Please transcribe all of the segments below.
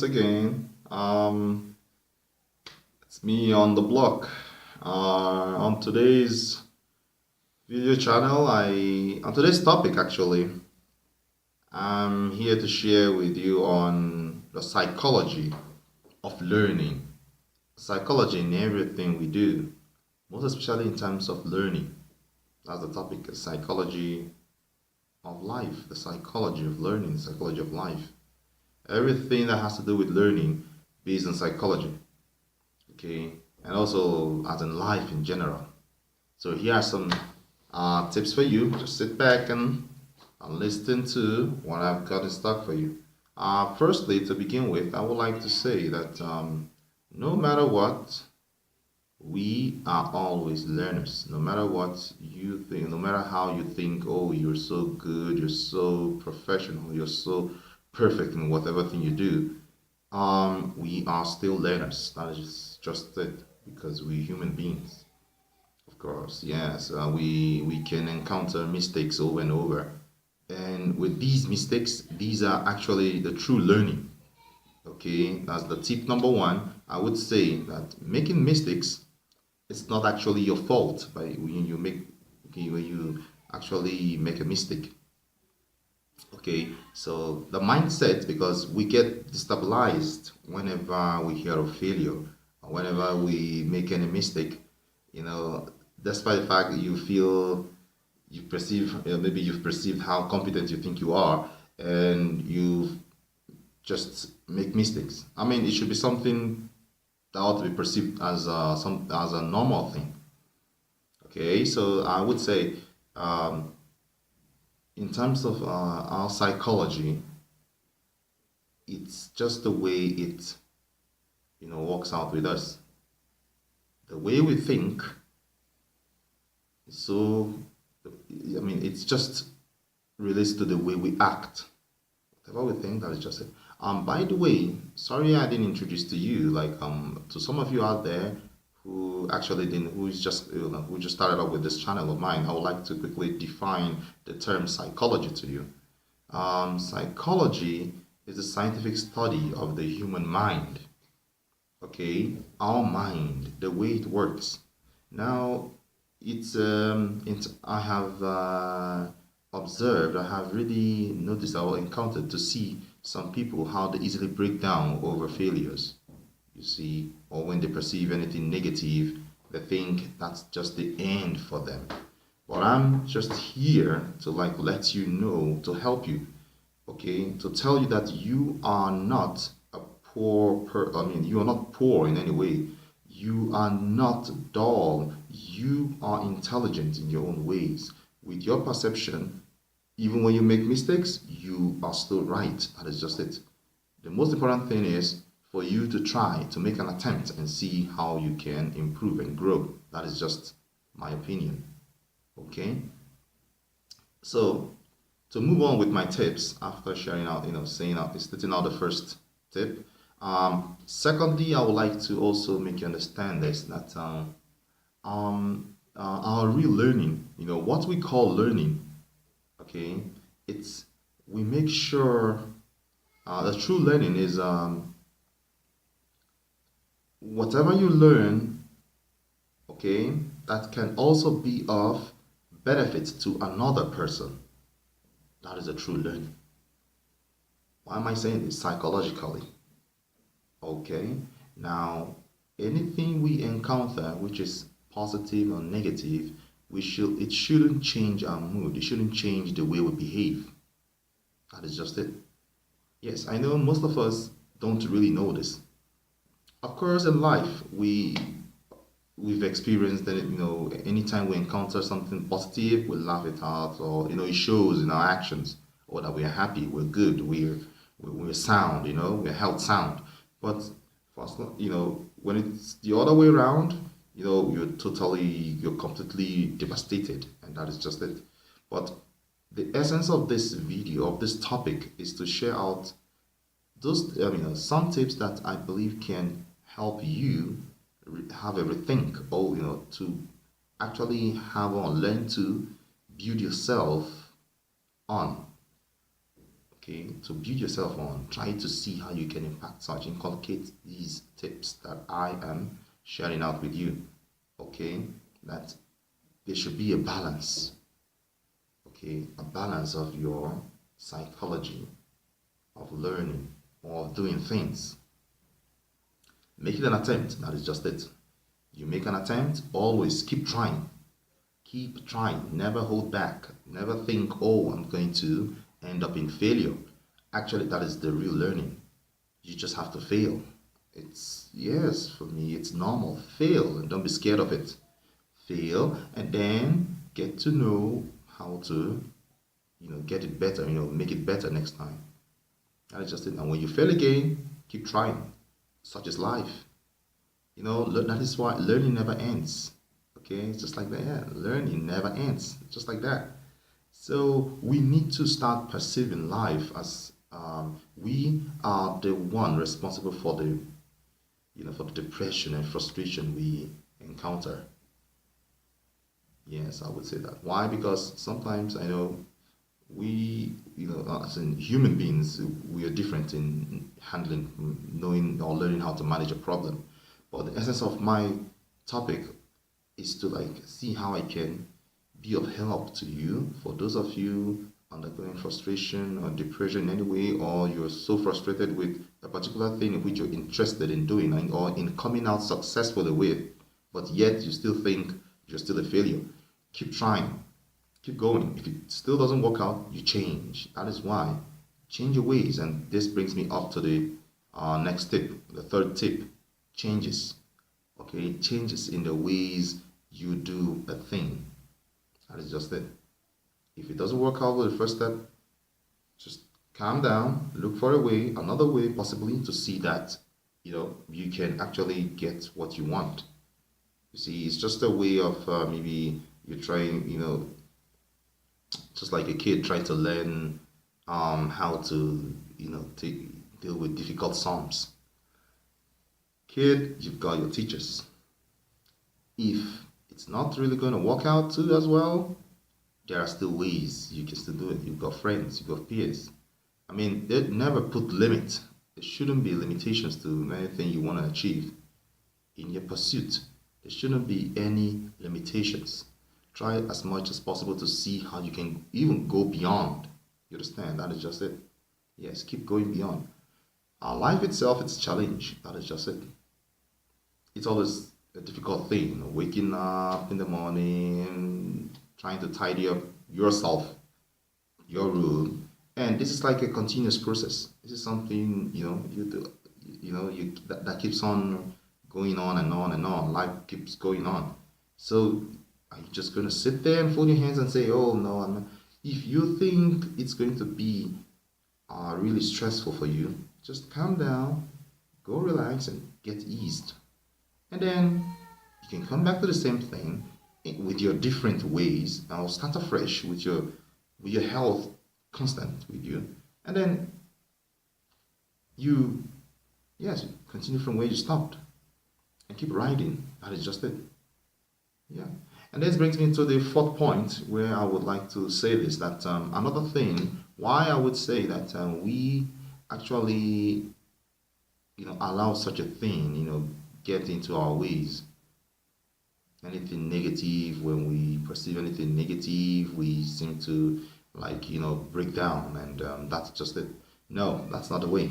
once again. It's me on the block. On today's video channel, on today's topic actually, I'm here to share with you on the psychology of learning. Psychology in everything we do, most especially in terms of learning. That's the topic, the psychology of life, the psychology of learning, the psychology of life. Everything that has to do with learning based on psychology, okay, and also as in life in general. So here are some tips for you. Just sit back and listen to what I've got in stock for you. Firstly, to begin with, I would like to say that no matter what, we are always learners. No matter what you think, no matter how you think, oh, you're so good, you're so professional, you're so perfect in whatever thing you do, we are still learners. That is just it, because we're human beings. Of course, yes, we can encounter mistakes over and over, and with these mistakes, these are actually the true learning. Okay, that's the tip number one. I would say that making mistakes, it's not actually your fault by when you make, okay, when you actually make a mistake. Okay, so the mindset, because we get destabilized whenever we hear of failure, or whenever we make any mistake, you know, despite the fact that you feel, you perceive, maybe you've perceived how competent you think you are, and you just make mistakes. I mean, it should be something that ought to be perceived as as a normal thing. Okay, so I would say, um, in terms of our psychology, it's just the way it works out with us. The way we think is so. I mean, it's just relates to the way we act. Whatever we think, that is just it. By the way, sorry I didn't introduce to you, like to some of you out there who actually didn't, who just started up with this channel of mine. I would like to quickly define the term psychology to you. Psychology is a scientific study of the human mind. Okay, our mind, the way it works. Now, I have observed, I have really noticed, or encountered to see some people how they easily break down over failures. You see, or when they perceive anything negative, they think that's just the end for them. But I'm just here to like let you know, to help you, okay, to tell you that you are not a I mean, you are not poor in any way. You are not dull. You are intelligent in your own ways. With your perception, even when you make mistakes, you are still right. That is just it. The most important thing is for you to try to make an attempt and see how you can improve and grow. That is just my opinion. Okay? So, to move on with my tips after sharing out, stating out the first tip. Secondly, I would like to also make you understand this, that our real learning, what we call learning, okay, it's, we make sure the true learning is whatever you learn, okay, that can also be of benefit to another person. That is a true learning. Why am I saying this? Psychologically. Okay. Now, anything we encounter which is positive or negative, it shouldn't change our mood. It shouldn't change the way we behave. That is just it. Yes, I know most of us don't really know this. Of course, in life, we've experienced that, anytime we encounter something positive, we laugh it out, or it shows in our actions, or that we're happy, we're good, we're sound, we're health sound. But for us, when it's the other way around, you're completely devastated, and that is just it. But the essence of this video, of this topic, is to share out some tips that I believe can help you have a rethink, or to actually have or learn to build yourself on. okay, to build yourself on. Try to see how you can impact such, inculcate these tips that I am sharing out with you, okay, that there should be a balance, okay, a balance of your psychology, of learning, or of doing things. Make it an attempt, that is just it. You make an attempt, always keep trying. Keep trying, never hold back. Never think, oh, I'm going to end up in failure. Actually, that is the real learning. You just have to fail. It's, yes, for me, it's normal. Fail and don't be scared of it. Fail and then get to know how to, get it better, make it better next time. That is just it. And when you fail again, keep trying. Such is life. That is why learning never ends. Okay, it's just like that. Yeah, learning never ends. Just like that. So we need to start perceiving life as we are the one responsible for the depression and frustration we encounter. Yes, I would say that. Why? Because sometimes I know we, as in human beings, we are different in handling, knowing or learning how to manage a problem. But the essence of my topic is to like see how I can be of help to you. For those of you undergoing frustration or depression in any way, or you're so frustrated with a particular thing in which you're interested in doing or in coming out successfully with, but yet you still think you're still a failure, keep trying, keep going. If it still doesn't work out, you change. That is why. Change your ways. And this brings me up to the next tip, the third tip, changes. Okay, changes in the ways you do a thing. That is just it. If it doesn't work out with the first step, just calm down, look for a way, another way possibly to see that, you can actually get what you want. You see, it's just a way of maybe you're trying, just like a kid trying to learn how to, deal with difficult sums. Kid, you've got your teachers. If it's not really going to work out too as well, there are still ways you can still do it. You've got friends, you've got peers. I mean, they never put limits. There shouldn't be limitations to anything you want to achieve in your pursuit. There shouldn't be any limitations. Try as much as possible to see how you can even go beyond. You understand? That is just it. Yes, keep going beyond. Our life itself, it's a challenge. That is just it. It's always a difficult thing, waking up in the morning, trying to tidy up yourself, your room, and this is like a continuous process. This is something you do, that keeps on going on and on and on. Life keeps going on. So are you just going to sit there and fold your hands and say, "Oh no, I'm not." If you think it's going to be really stressful for you, just calm down, go relax, and get eased. And then you can come back to the same thing with your different ways. Now start afresh with your health constant with you. And then you, yes, continue from where you stopped and keep riding. That is just it. Yeah. And this brings me to the fourth point where I would like to say this, that another thing why I would say that we actually, allow such a thing, get into our ways. Anything negative, when we perceive anything negative, we seem to like, break down, and that's just it. No, that's not the way.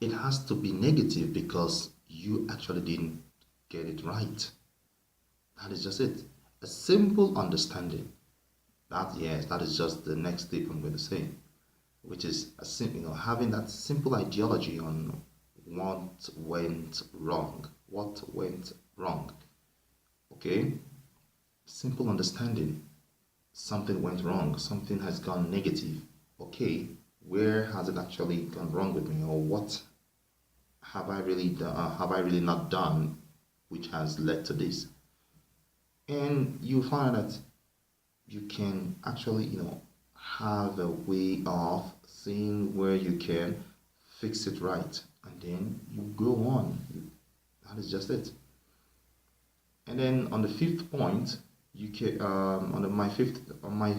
It has to be negative because you actually didn't get it right. That is just it. A simple understanding. That, yes, that is just the next step I'm going to say, which is having that simple ideology on what went wrong. What went wrong? Okay? Simple understanding. Something went wrong. Something has gone negative. Okay, where has it actually gone wrong with me, or what have I really done? Have I really not done, which has led to this? And you find that you can actually, have a way of seeing where you can fix it right, and then you go on. That is just it. And then on the fifth point, you can on my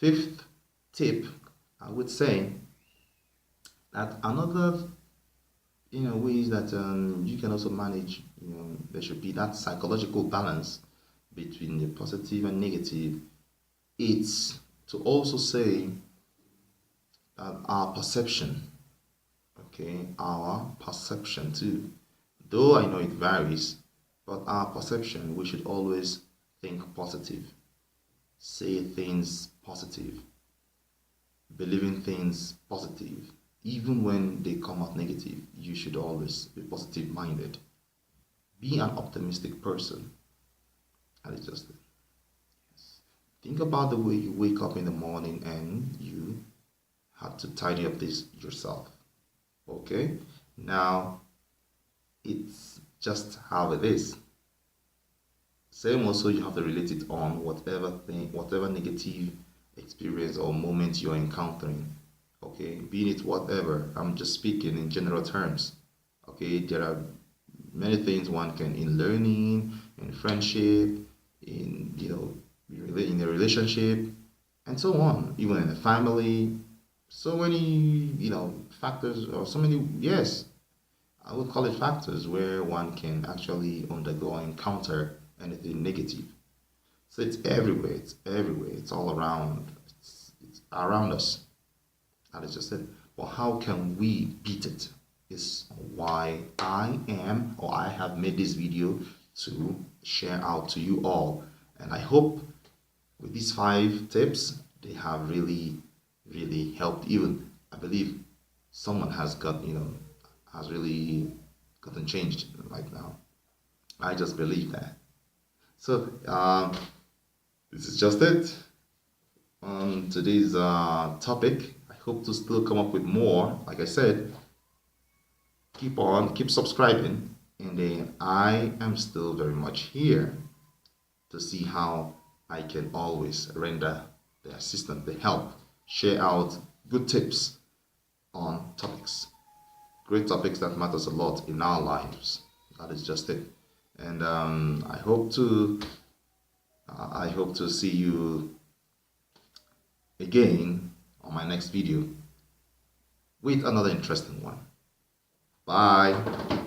fifth tip, I would say that another ways that you can also manage, there should be that psychological balance between the positive and negative. It's to also say that our perception, okay, our perception too, though I know it varies, but our perception, we should always think positive, say things positive, believe in things positive. Even when they come out negative, you should always be positive minded. Be an optimistic person. And it's just think about the way you wake up in the morning and you had to tidy up this yourself. Okay? Now, it's just how it is. Same also, you have to relate it on whatever negative experience or moment you're encountering. Okay, be it whatever. I'm just speaking in general terms. Okay, there are many things one can in learning, in friendship, in in a relationship, and so on. Even in a family, so many factors or so many, yes, I would call it factors where one can actually undergo or encounter anything negative. So it's everywhere. It's everywhere. It's all around. It's around us. That is just it. But how can we beat it? Is why I have made this video to share out to you all. And I hope with these 5 tips, they have really, really helped. Even I believe someone has really gotten changed right now. I just believe that. So this is just it on today's topic. I hope to still come up with more. Like I said, keep subscribing, and then I am still very much here to see how I can always render the assistance, the help, share out good tips on topics, great topics that matters a lot in our lives. That is just it. And I hope to see you again on my next video with another interesting one. Bye.